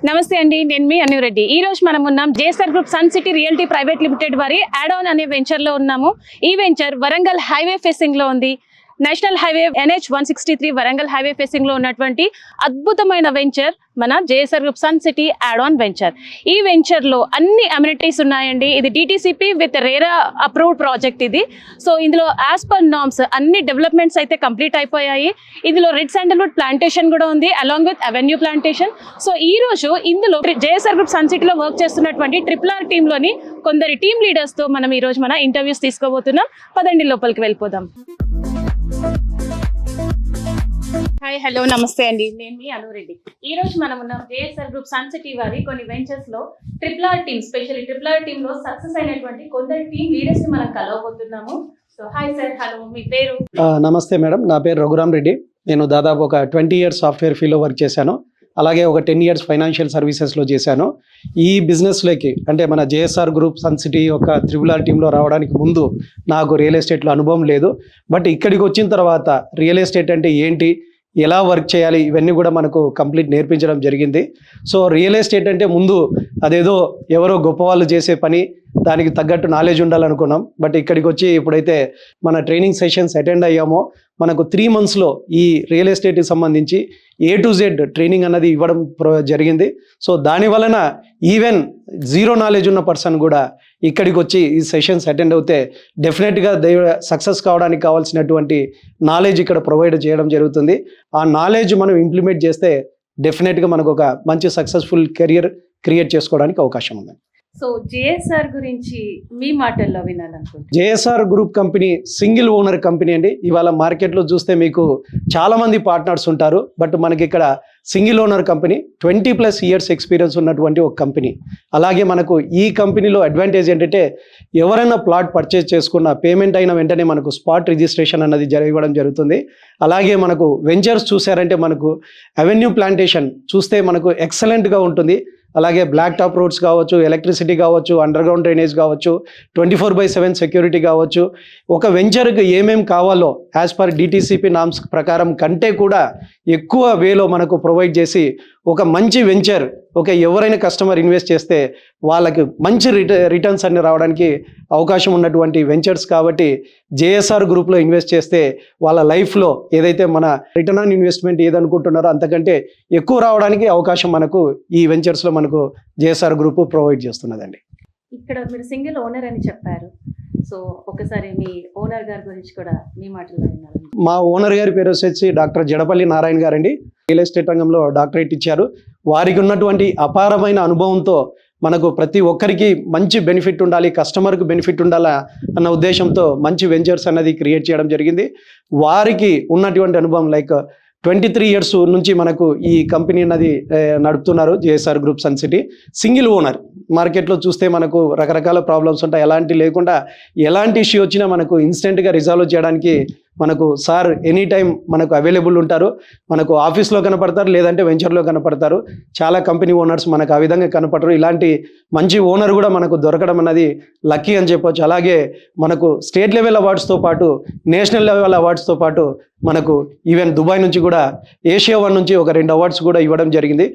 నమస్తే అండి, నేను మీ అన్నురెడ్డి. ఈ రోజు మనం ఉన్నాం JSR group sun city realty private limited వారి యాడ్ ఆన్ అనే వెంచర్ లో ఉన్నాము. ఈ వెంచర్ వరంగల్ హైవే ఫేసింగ్ లో ఉంది. National highway NH 163 Warangal highway facing లో ఉన్నటువంటి అద్భుతమైన వెంచర్ మన JSR group sun city add on venture. ఈ వెంచర్ లో అన్ని అమ్యూనిటీస్ ఉన్నాయండి. ఇది DTCP with RERA approved project ఇది. సో ఇందులో యాజ్ పర్ నార్మ్స్ అన్ని డెవలప్మెంట్స్ అయితే కంప్లీట్ అయిపోయాయి. ఇందులో రెడ్ శాండల్వుడ్ ప్లాంటేషన్ కూడా ఉంది along with avenue plantation. So ఈ రోజు ఇందులో జేఎస్ఆర్ గ్రూప్ సన్ సిటీలో వర్క్ చేస్తున్నటువంటి RRR టీమ్ లోని కొందరి టీమ్ లీడర్స్ తో మనం ఈ రోజు మన ఇంటర్వ్యూస్ తీసుకోబోతున్నాం. పదండి లోపలికి వెళ్ళిపోదాం. హాయ్, హలో, నమస్తే అండి, నేను మీ అన్నురెడ్డి. ఈ రోజు మనం ఉన్నాం జేఎస్ఆర్ గ్రూప్ సన్ సిటీ వారి కొన్ని వెంచర్స్ లో RRR team, specially RRR team లో సక్సెస్ అయినటువంటి కొందరు టీమ్ లీడర్స్ ని మనం కలవబోతున్నాము. సో హాయ్ సార్, హలో, మీ పేరు? నమస్తే మేడం, నా పేరు రఘురామ్ రెడ్డి. నేను దాదాపు ఒక 20 years సాఫ్ట్వేర్ ఫీల్డ్లో వర్క్ చేశాను. అలాగే ఒక 10 years ఫైనాన్షియల్ సర్వీసెస్లో చేశాను. ఈ బిజినెస్లోకి అంటే మన జేఎస్ఆర్ గ్రూప్ సన్ సిటీ యొక్క RRR టీంలో రావడానికి ముందు నాకు రియల్ ఎస్టేట్లో అనుభవం లేదు. బట్ ఇక్కడికి వచ్చిన తర్వాత రియల్ ఎస్టేట్ అంటే ఏంటి, ఎలా వర్క్ చేయాలి, ఇవన్నీ కూడా మనకు కంప్లీట్ నేర్పించడం జరిగింది. సో రియల్ ఎస్టేట్ అంటే ముందు అదేదో ఎవరో గొప్ప వాళ్ళు చేసే పని, దానికి తగ్గట్టు నాలెడ్జ్ ఉండాలనుకున్నాం. బట్ ఇక్కడికి వచ్చి ఎప్పుడైతే మన ట్రైనింగ్ సెషన్స్ అటెండ్ అయ్యామో మనకు 3 monthsలో ఈ రియల్ ఎస్టేట్కి సంబంధించి A to Z ట్రైనింగ్ అన్నది ఇవ్వడం జరిగింది. సో దాని వలన ఈవెన్ జీరో నాలెడ్జ్ ఉన్న పర్సన్ కూడా ఇక్కడికి వచ్చి ఈ సెషన్స్ అటెండ్ అవుతే డెఫినెట్గా సక్సెస్ కావడానికి కావాల్సినటువంటి నాలెడ్జ్ ఇక్కడ ప్రొవైడ్ చేయడం జరుగుతుంది. ఆ నాలెడ్జ్ మనం ఇంప్లిమెంట్ చేస్తే డెఫినెట్గా మనకు ఒక మంచి సక్సెస్ఫుల్ కెరియర్ క్రియేట్ చేసుకోవడానికి అవకాశం ఉంది. సో జేఎస్ఆర్ గురించి మీ మాటల్లో వినాలనుకుంటున్నాను. JSR group company single owner company అండి. ఇవాళ మార్కెట్లో చూస్తే మీకు చాలా మంది పార్ట్నర్స్ ఉంటారు. బట్ మనకి ఇక్కడ single owner company, 20+ years experience ఉన్నటువంటి ఒక కంపెనీ. అలాగే మనకు ఈ కంపెనీలో అడ్వాంటేజ్ ఏంటంటే ఎవరైనా ప్లాట్ పర్చేజ్ చేసుకున్న పేమెంట్ అయిన వెంటనే మనకు స్పాట్ రిజిస్ట్రేషన్ అన్నది ఇవ్వడం జరుగుతుంది. అలాగే మనకు వెంచర్స్ చూసారంటే మనకు అవెన్యూ ప్లాంటేషన్ చూస్తే మనకు ఎక్సలెంట్గా ఉంటుంది. అలాగే బ్లాక్ టాప్ రోడ్స్ కావచ్చు, ఎలక్ట్రిసిటీ కావచ్చు, అండర్ గ్రౌండ్ డ్రైనేజ్ కావచ్చు, 24/7 సెక్యూరిటీ కావచ్చు. ఒక వెంచర్కి ఏమేమి కావాలో యాజ్ పర్ DTCP నామ్స్ ప్రకారం కంటే కూడా ఎక్కువ వేలో మనకు ప్రొవైడ్ చేసి ఒక మంచి వెంచర్ ఎవరైనా కస్టమర్ ఇన్వెస్ట్ చేస్తే వాళ్ళకి మంచి రిటర్న్స్ అన్ని రావడానికి అవకాశం ఉన్నటువంటి వెంచర్స్ కాబట్టి జేఎస్ఆర్ గ్రూప్లో ఇన్వెస్ట్ చేస్తే వాళ్ళ లైఫ్లో ఏదైతే మన రిటర్న్ ఆన్ ఇన్వెస్ట్మెంట్ ఏదనుకుంటున్నారో అంతకంటే ఎక్కువ రావడానికి అవకాశం మనకు ఈ వెంచర్స్లో మనకు జేఎస్ఆర్ గ్రూప్ ప్రొవైడ్ చేస్తున్నదండి. ఇక్కడ మీరు సింగిల్ ఓనర్ అని చెప్పారు. సో ఒకసారి మీ ఓనర్ గారి గురించి కూడా మీ మాటల్లో వినాలి. మా ఓనర్ గారి పేరు వచ్చేసి డాక్టర్ జడపల్లి నారాయణ గారండి. రియల్ ఎస్టేట్ రంగంలో డాక్టరేట్ ఇచ్చారు. వారికి ఉన్నటువంటి అపారమైన అనుభవంతో మనకు ప్రతి ఒక్కరికి మంచి బెనిఫిట్ ఉండాలి, కస్టమర్కి బెనిఫిట్ ఉండాలా అన్న ఉద్దేశంతో మంచి వెంచర్స్ అన్నది క్రియేట్ చేయడం జరిగింది. వారికి ఉన్నటువంటి అనుభవం 23 years నుంచి మనకు ఈ కంపెనీ అన్నది నడుపుతున్నారు JSR group sun city. Single owner. మార్కెట్లో చూస్తే మనకు రకరకాల ప్రాబ్లమ్స్ ఉంటాయి. ఎలాంటి లేకుండా ఎలాంటి ఇష్యూ వచ్చినా మనకు ఇన్స్టెంట్గా రిజాల్వ్ చేయడానికి మనకు సార్ ఎనీ టైం మనకు అవైలబుల్ ఉంటారు. మనకు ఆఫీస్లో కనపడతారు, లేదంటే వెంచర్లో కనపడతారు. చాలా కంపెనీ ఓనర్స్ మనకు ఆ విధంగా కనపడరు. ఇలాంటి మంచి ఓనర్ కూడా మనకు దొరకడం అన్నది లక్కీ అని చెప్పొచ్చు. అలాగే మనకు స్టేట్ లెవెల్ అవార్డ్స్తో పాటు నేషనల్ లెవెల్ అవార్డ్స్తో పాటు మనకు ఈవెన్ దుబాయ్ నుంచి కూడా ఏషియా 1 నుంచి ఒక 2 అవార్డ్స్ కూడా ఇవ్వడం జరిగింది.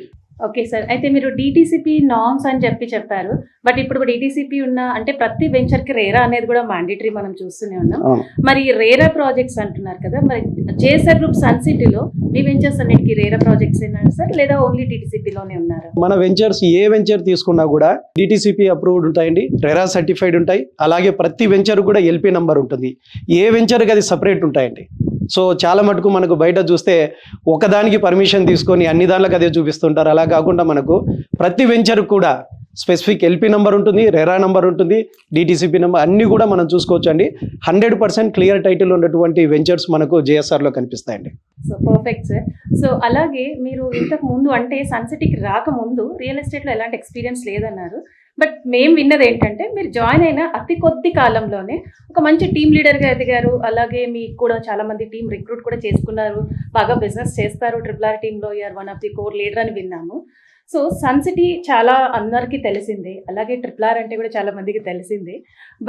ఓకే సార్, అయితే మీరు DTCP నార్మ్స్ అని చెప్పారు. బట్ ఇప్పుడు DTCP ఉన్న అంటే ప్రతి వెంచర్ కి రేరా అనేది కూడా మ్యాండేటరీ మనం చూస్తూనే ఉన్నాం. మరి రేరా ప్రాజెక్ట్స్ అంటున్నారు కదా, మరి జేఎస్ఆర్ గ్రూప్ సన్ సిటీలో మీ వెంచర్స్ అన్నిటికీ రేరా ప్రాజెక్ట్స్ ఏనా సార్, లేదా ఓన్లీ DTCP లోనే ఉన్నారు? మన వెంచర్స్ ఏ వెంచర్ తీసుకున్నా కూడా DTCP అప్రూవ్డ్ ఉంటాయండి, రేరా సర్టిఫైడ్ ఉంటాయి. అలాగే ప్రతి వెంచర్ కూడా LP నంబర్ ఉంటుంది. ఏ వెంచర్కి అది సపరేట్ ఉంటాయండి. సో చాలా మటుకు మనకు బయట చూస్తే ఒకదానికి పర్మిషన్ తీసుకొని అన్ని దానిలకు అదే చూపిస్తుంటారు. అలా కాకుండా మనకు ప్రతి వెంచర్ కూడా స్పెసిఫిక్ LP నంబర్ ఉంటుంది, రెరా నంబర్ ఉంటుంది, DTCP నెంబర్ అన్నీ కూడా మనం చూసుకోవచ్చు అండి. 100% క్లియర్ టైటిల్ ఉన్నటువంటి వెంచర్స్ మనకు జేఎస్ఆర్లో కనిపిస్తాయండి. So perfect sir. సో అలాగే మీరు ఇంతకు ముందు అంటే సన్ సిటీకి రాకముందు రియల్ ఎస్టేట్లో ఎలాంటి ఎక్స్పీరియన్స్ లేదన్నారు. బట్ మేము విన్నది ఏంటంటే మీరు జాయిన్ అయిన అతి కొద్ది కాలంలోనే ఒక మంచి టీమ్ లీడర్గా ఎదిగారు. అలాగే మీకు కూడా చాలా మంది టీం రిక్రూట్ కూడా చేసుకున్నారు, బాగా బిజినెస్ చేస్తారు. RRR టీంలో you are one of the core leader అని విన్నాము. సో సన్ సిటీ చాలా అందరికీ తెలిసిందే, అలాగే RRR అంటే కూడా చాలా మందికి తెలిసిందే.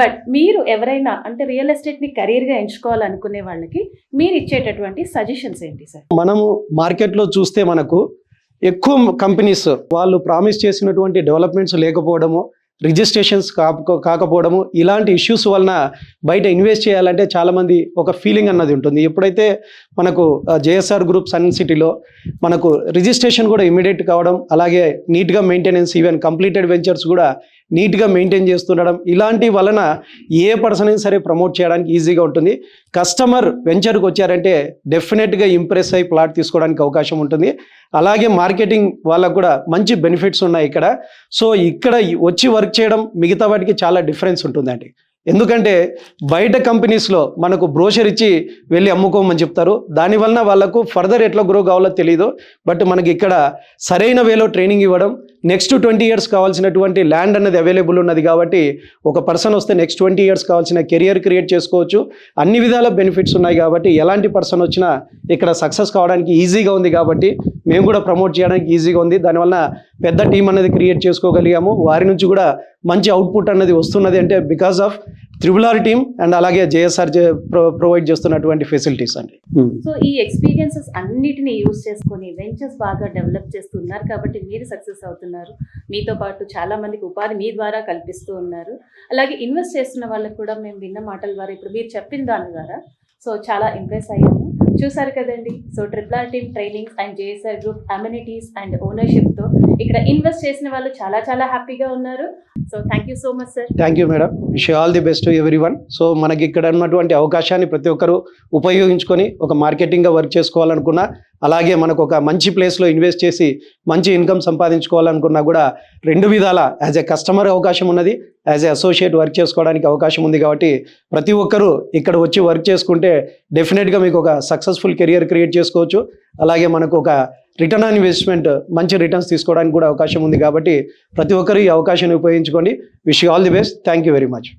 బట్ మీరు ఎవరైనా అంటే రియల్ ఎస్టేట్ని కెరీర్గా ఎంచుకోవాలనుకునే వాళ్ళకి మీరు ఇచ్చేటటువంటి సజెషన్స్ ఏంటి సార్? మనము మార్కెట్లో చూస్తే మనకు ఎక్కువ కంపెనీస్ వాళ్ళు ప్రామిస్ చేసినటువంటి డెవలప్మెంట్స్ లేకపోవడము, రిజిస్ట్రేషన్స్ కాకపోవడము, ఇలాంటి ఇష్యూస్ వలన బయట ఇన్వెస్ట్ చేయాలంటే చాలామంది ఒక ఫీలింగ్ అన్నది ఉంటుంది. ఎప్పుడైతే మనకు జేఎస్ఆర్ గ్రూప్ సన్ సిటీలో మనకు రిజిస్ట్రేషన్ కూడా ఇమీడియట్ కావడం, అలాగే నీట్గా మెయింటెనెన్స్, ఈవెన్ కంప్లీటెడ్ వెంచర్స్ కూడా నీట్గా మెయింటైన్ చేస్తుండడం, ఇలాంటి వలన ఏ పర్సన్ అయినా సరే ప్రమోట్ చేయడానికి ఈజీగా ఉంటుంది. కస్టమర్ వెంచర్కి వచ్చారంటే డెఫినెట్గా ఇంప్రెస్ అయ్యి ప్లాట్ తీసుకోవడానికి అవకాశం ఉంటుంది. అలాగే మార్కెటింగ్ వాళ్ళకు కూడా మంచి బెనిఫిట్స్ ఉన్నాయి ఇక్కడ. సో ఇక్కడ వచ్చి వర్క్ చేయడం మిగతా వాటికి చాలా డిఫరెన్స్ ఉంటుందండి. ఎందుకంటే బయట కంపెనీస్లో మనకు బ్రోషర్ ఇచ్చి వెళ్ళి అమ్ముకోమని చెప్తారు, దానివలన వాళ్ళకు ఫర్దర్ ఎట్లా గ్రో కావాలో తెలియదు. బట్ మనకి ఇక్కడ సరైన వేలో ట్రైనింగ్ ఇవ్వడం, నెక్స్ట్ 20 years కావాల్సినటువంటి ల్యాండ్ అనేది అవైలబుల్ ఉన్నది కాబట్టి ఒక పర్సన్ వస్తే నెక్స్ట్ 20 years కావాల్సిన కెరియర్ క్రియేట్ చేసుకోవచ్చు. అన్ని విధాల బెనిఫిట్స్ ఉన్నాయి కాబట్టి ఎలాంటి పర్సన్ వచ్చినా ఇక్కడ సక్సెస్ కావడానికి ఈజీగా ఉంది. కాబట్టి మేము కూడా ప్రమోట్ చేయడానికి ఈజీగా ఉంది. దానివల్ల పెద్ద టీం అనేది క్రియేట్ చేసుకోగలిగాము. వారి నుంచి కూడా మంచి అవుట్పుట్ అనేది వస్తున్నది అంటే because of triple team and అలాగే జేఎస్ఆర్ ప్రొవైడ్ చేస్తున్నటువంటి ఫెసిలిటీస్ అండి. సో ఈ ఎక్స్పీరియన్సెస్ అన్నిటిని యూజ్ చేసుకొని వెంచర్స్ బాగా డెవలప్ చేస్తున్నారు కాబట్టి మీరు సక్సెస్ అవుతున్నారు. మీతో పాటు చాలా మందికి ఉపాధి మీ ద్వారా కల్పిస్తూ ఉన్నారు. అలాగే ఇన్వెస్ట్ చేస్తున్న వాళ్ళకి కూడా మేము విన్న మాటల ద్వారా, ఇప్పుడు మీరు చెప్పిన దాని ద్వారా సో చాలా ఇంప్రెస్ అయ్యాము. చూసారు కదండి. So triple team trainings and JSR group amenities and ఓనర్షిప్తో ఇక్కడ ఇన్వెస్ట్ చేసిన వాళ్ళు చాలా చాలా హ్యాపీగా ఉన్నారు. So thank you so much sir. Thank you madam. Wish all the best to everyone. So మనకి ఇక్కడ ఉన్నటువంటి అవకాశాన్ని ప్రతి ఒక్కరూ ఉపయోగించుకొని ఒక మార్కెటింగ్గా వర్క్ చేసుకోవాలనుకున్నా, అలాగే మనకు ఒక మంచి ప్లేస్లో ఇన్వెస్ట్ చేసి మంచి ఇన్కమ్ సంపాదించుకోవాలనుకున్నా కూడా రెండు విధాల యాజ్ ఎ కస్టమర్ అవకాశం ఉన్నది, యాజ్ ఎ అసోసియేట్ వర్క్ చేసుకోవడానికి అవకాశం ఉంది. కాబట్టి ప్రతి ఒక్కరూ ఇక్కడ వచ్చి వర్క్ చేసుకుంటే డెఫినెట్గా మీకు ఒక సక్సెస్ఫుల్ కెరియర్ క్రియేట్ చేసుకోవచ్చు. అలాగే మనకు ఒక రిటర్న్ ఆన్ ఇన్వెస్ట్మెంట్ మంచి రిటర్న్స్ తీసుకోవడానికి కూడా అవకాశం ఉంది. కాబట్టి ప్రతి ఒక్కరు ఈ అవకాశాన్ని ఉపయోగించుకోండి. Wish you all the best. Thank you very much.